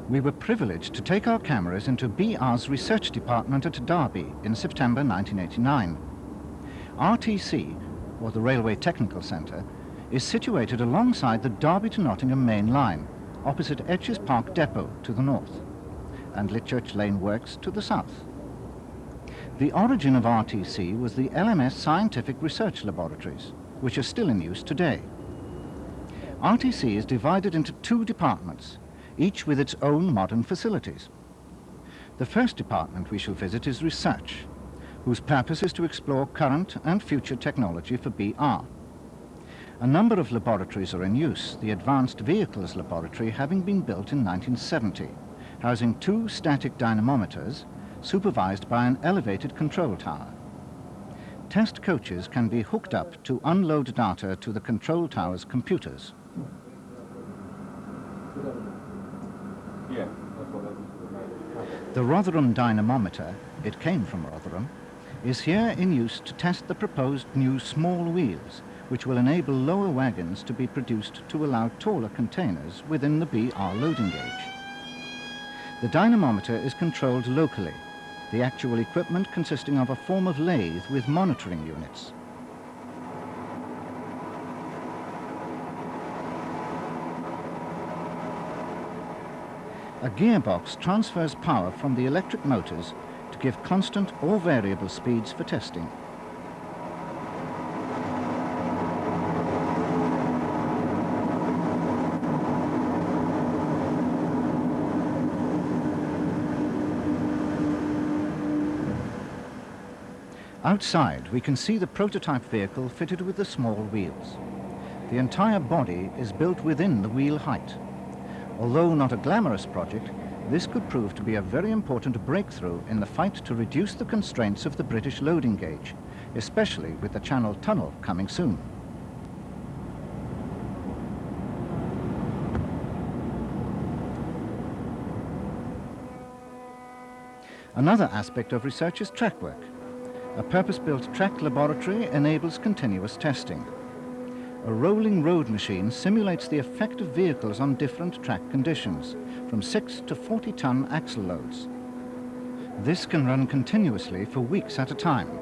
We were privileged to take our cameras into BR's research department at Derby in September 1989. RTC, or the Railway Technical Centre, is situated alongside the Derby to Nottingham main line, opposite Etches Park Depot to the north, and Litchurch Lane Works to the south. The origin of RTC was the LMS Scientific Research Laboratories, which are still in use today. RTC is divided into two departments, each with its own modern facilities. The first department we shall visit is Research, whose purpose is to explore current and future technology for BR. A number of laboratories are in use, the Advanced Vehicles Laboratory having been built in 1970, housing 2 static dynamometers supervised by an elevated control tower. Test coaches can be hooked up to unload data to the control tower's computers. The Rotherham dynamometer, it came from Rotherham, is here in use to test the proposed new small wheels, which will enable lower wagons to be produced to allow taller containers within the BR loading gauge. The dynamometer is controlled locally, the actual equipment consisting of a form of lathe with monitoring units. A gearbox transfers power from the electric motors to give constant or variable speeds for testing. Outside, we can see the prototype vehicle fitted with the small wheels. The entire body is built within the wheel height. Although not a glamorous project, this could prove to be a very important breakthrough in the fight to reduce the constraints of the British loading gauge, especially with the Channel Tunnel coming soon. Another aspect of research is track work. A purpose-built track laboratory enables continuous testing. A rolling road machine simulates the effect of vehicles on different track conditions, from 6 to 40-ton axle loads. This can run continuously for weeks at a time.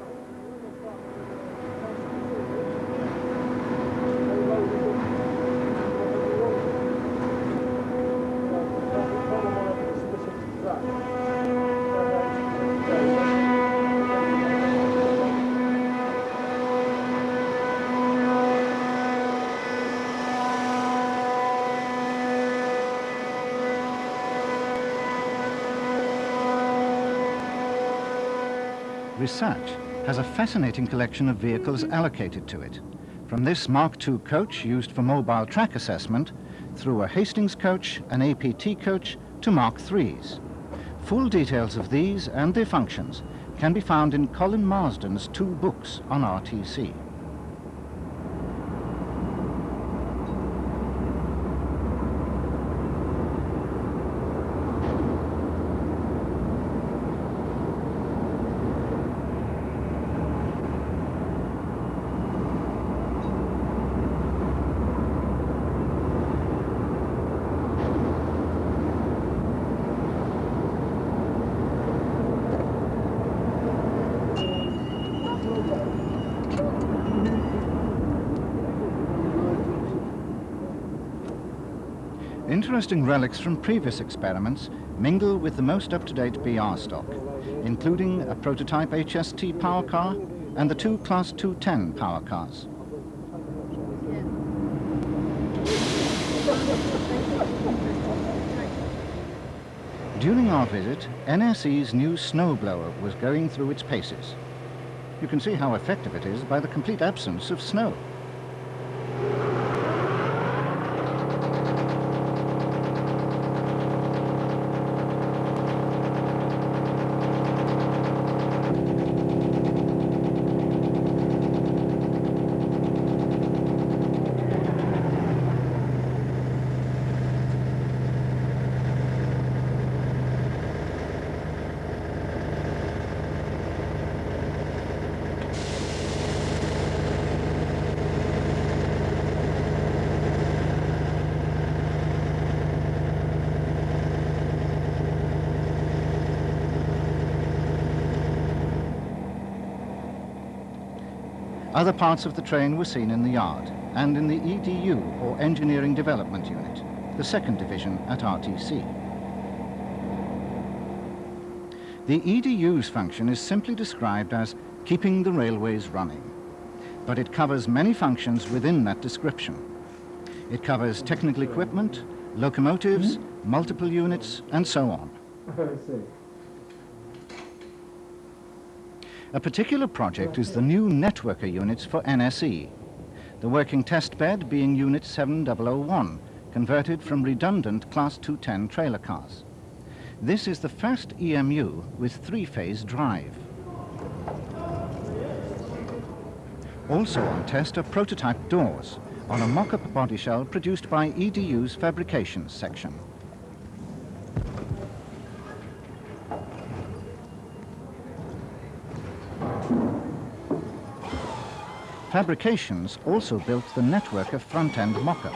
Research has a fascinating collection of vehicles allocated to it, from this Mark II coach used for mobile track assessment, through a Hastings coach, an APT coach, to Mark IIIs. Full details of these and their functions can be found in Colin Marsden's 2 books on RTC. Interesting relics from previous experiments mingle with the most up-to-date BR stock, including a prototype HST power car and the 2 Class 210 power cars. During our visit, NSE's new snowblower was going through its paces. You can see how effective it is by the complete absence of snow. Other parts of the train were seen in the yard and in the EDU, or Engineering Development Unit, the second division at RTC. The EDU's function is simply described as keeping the railways running, but it covers many functions within that description. It covers technical equipment, locomotives, multiple units, and so on. A particular project is the new networker units for NSE, the working test bed being Unit 7001, converted from redundant Class 210 trailer cars. This is the first EMU with three-phase drive. Also on test are prototype doors on a mock-up body shell produced by EDU's fabrications section. Fabrications also built the networker front-end mock-up.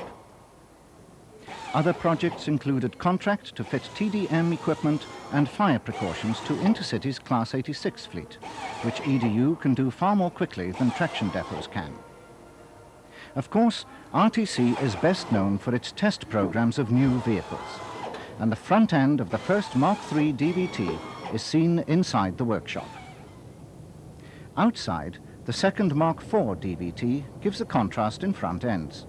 Other projects included contract to fit TDM equipment and fire precautions to Intercity's Class 86 fleet, which EDU can do far more quickly than traction depots can. Of course, RTC is best known for its test programs of new vehicles, and the front end of the first Mark III DVT is seen inside the workshop. Outside, the second Mark IV DVT gives a contrast in front ends.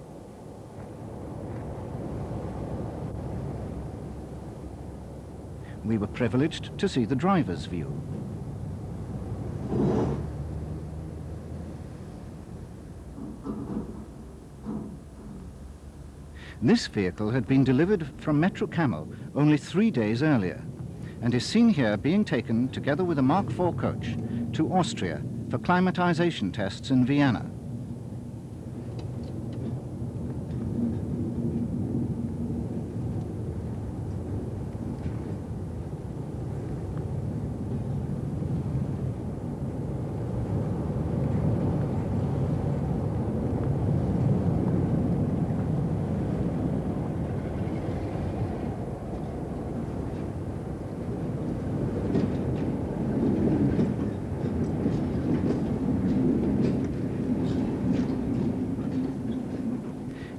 We were privileged to see the driver's view. This vehicle had been delivered from Metro Camel only 3 days earlier and is seen here being taken together with a Mark IV coach to Austria for climatization tests in Vienna.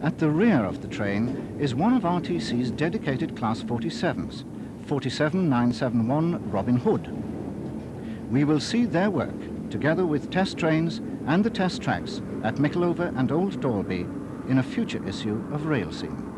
At the rear of the train is one of RTC's dedicated Class 47s, 47971 Robin Hood. We will see their work, together with test trains and the test tracks at Mickleover and Old Dalby, in a future issue of Railscene.